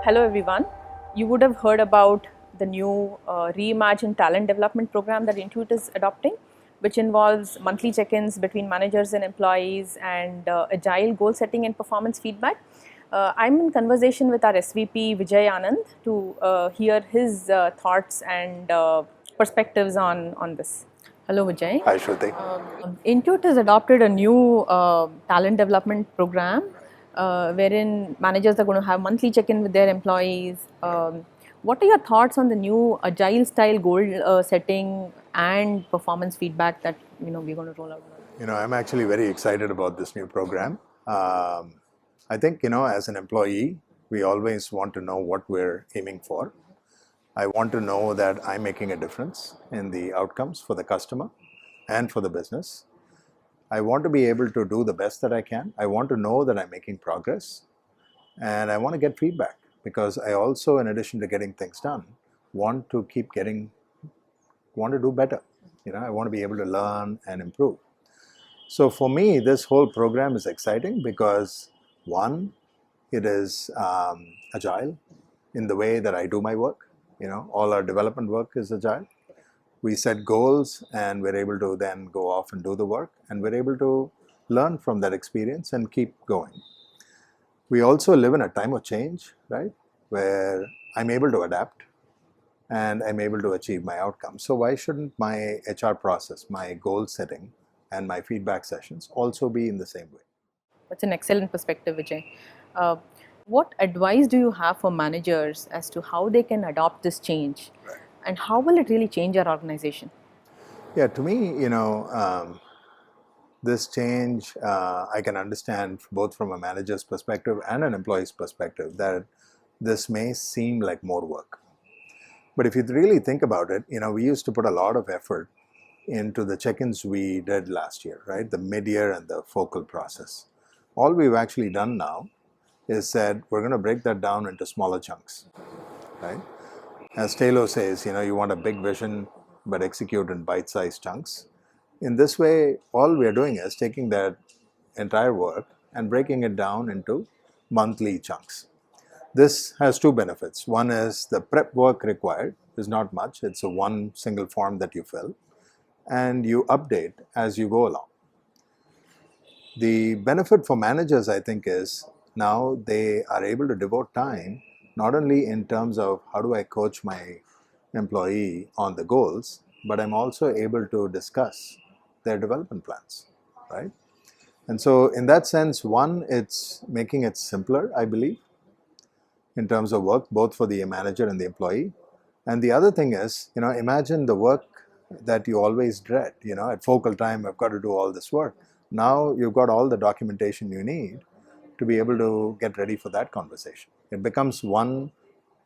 Hello everyone. You would have heard about the new reimagined talent development program that Intuit is adopting, which involves monthly check-ins between managers and employees and agile goal setting and performance feedback. I'm in conversation with our SVP Vijay Anand to hear his thoughts and perspectives on this. Hello Vijay. Hi, Shruti. Intuit has adopted a new talent development program wherein managers are going to have monthly check-in with their employees. What are your thoughts on the new agile style goal setting and performance feedback that we're going to roll out? I'm actually very excited about this new program. I think, as an employee, we always want to know what we're aiming for. I want to know that I'm making a difference in the outcomes for the customer and for the business. I want to be able to do the best that I can. I want to know that I'm making progress, and I want to get feedback because I also, in addition to getting things done, want to do better. I want to be able to learn and improve. So for me, this whole program is exciting because one, it is agile in the way that I do my work. All our development work is agile. We set goals and we're able to then go off and do the work, and we're able to learn from that experience and keep going. We also live in a time of change, right? Where I'm able to adapt and I'm able to achieve my outcomes. So why shouldn't my HR process, my goal setting, and my feedback sessions also be in the same way? That's an excellent perspective, Vijay. Uh, what advice do you have for managers as to how they can adopt this change? Right. And how will it really change our organization? Yeah, to me, this change, I can understand both from a manager's perspective and an employee's perspective that this may seem like more work. But if you really think about it, we used to put a lot of effort into the check-ins we did last year, right? The mid-year and the focal process. All we've actually done now is said we're going to break that down into smaller chunks, right? As Taylor says, you want a big vision but execute in bite-sized chunks. In this way, all we are doing is taking that entire work and breaking it down into monthly chunks. This has two benefits. One is the prep work required is not much. It's a one single form that you fill and you update as you go along. The benefit for managers, I think, is now they are able to devote time not only in terms of how do I coach my employee on the goals, but I'm also able to discuss their development plans, right? And so in that sense, one, it's making it simpler, I believe, in terms of work, both for the manager and the employee. And the other thing is, imagine the work that you always dread, at focal time, I've got to do all this work. Now you've got all the documentation you need to be able to get ready for that conversation. It becomes one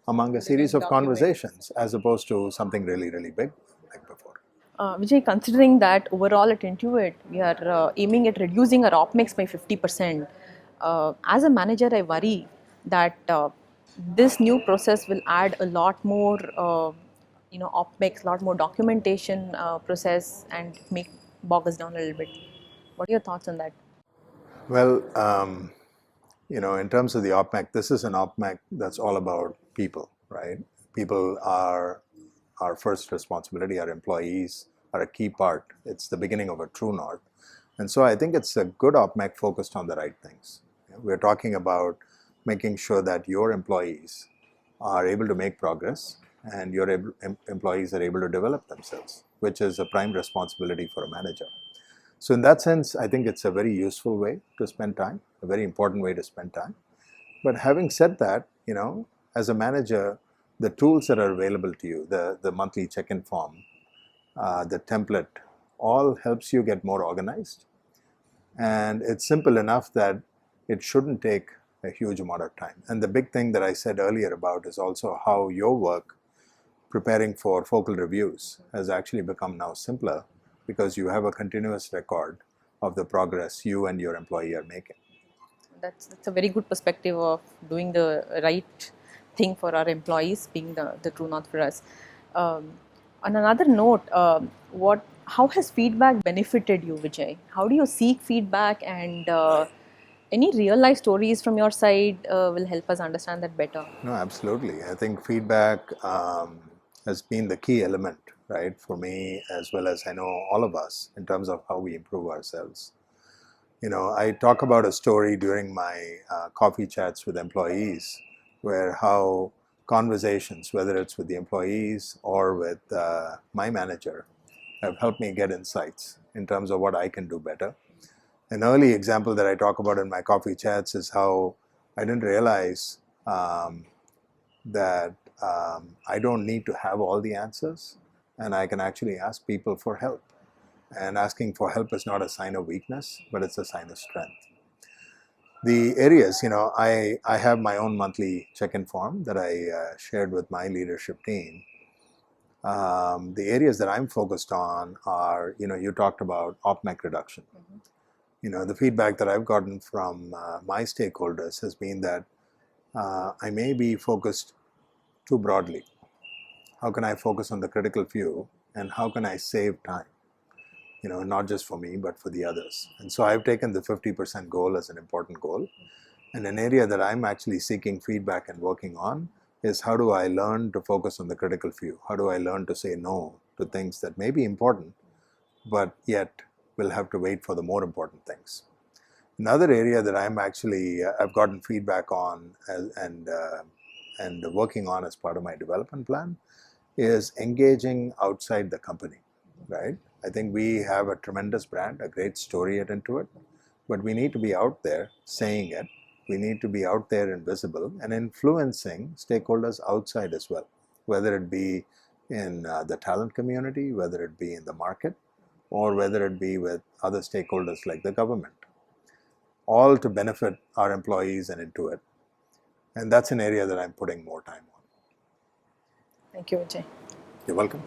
among a series of conversations as opposed to something really, really big like before. Vijay, considering that overall at Intuit, we are aiming at reducing our op mix by 50%. As a manager, I worry that this new process will add a lot more, op mix, a lot more documentation process, and make bog us down a little bit. What are your thoughts on that? Well, in terms of the OPMAC, this is an OPMAC that's all about people, right? People are our first responsibility. Our employees are a key part. It's the beginning of a true north. And so I think it's a good OPMAC focused on the right things. We're talking about making sure that your employees are able to make progress and your employees are able to develop themselves, which is a prime responsibility for a manager. So in that sense, I think it's a very useful way to spend time, a very important way to spend time. But having said that, as a manager, the tools that are available to you, the monthly check-in form, the template, all helps you get more organized. And it's simple enough that it shouldn't take a huge amount of time. And the big thing that I said earlier about is also how your work preparing for focal reviews has actually become now simpler because you have a continuous record of the progress you and your employee are making. That's a very good perspective of doing the right thing for our employees, being the true north for us. On another note, how has feedback benefited you, Vijay? How do you seek feedback and Any real life stories from your side will help us understand that better. No, absolutely. I think feedback has been the key element, right, for me as well as I know all of us in terms of how we improve ourselves. I talk about a story during my coffee chats with employees where how conversations, whether it's with the employees or with my manager, have helped me get insights in terms of what I can do better. An early example that I talk about in my coffee chats is how I didn't realize that I don't need to have all the answers and I can actually ask people for help. And asking for help is not a sign of weakness, but it's a sign of strength. The areas, I have my own monthly check-in form that I shared with my leadership team. The areas that I'm focused on are, you talked about OPMEC reduction. The feedback that I've gotten from my stakeholders has been that I may be focused too broadly. How can I focus on the critical few and how can I save time? Not just for me, but for the others. And so I've taken the 50% goal as an important goal. And an area that I'm actually seeking feedback and working on is how do I learn to focus on the critical few? How do I learn to say no to things that may be important, but yet will have to wait for the more important things? Another area that I've gotten feedback on and working on as part of my development plan is engaging outside the company, right? I think we have a tremendous brand, a great story at Intuit, but we need to be out there saying it. We need to be out there and visible and influencing stakeholders outside as well, whether it be in the talent community, whether it be in the market, or whether it be with other stakeholders like the government, all to benefit our employees and Intuit. And that's an area that I'm putting more time on. Thank you, Vijay. You're welcome.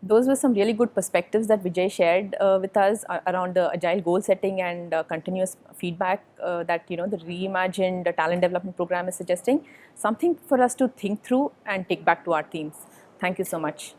Those were some really good perspectives that Vijay shared with us around the agile goal setting and continuous feedback that the reimagined talent development program is suggesting. Something for us to think through and take back to our teams. Thank you so much.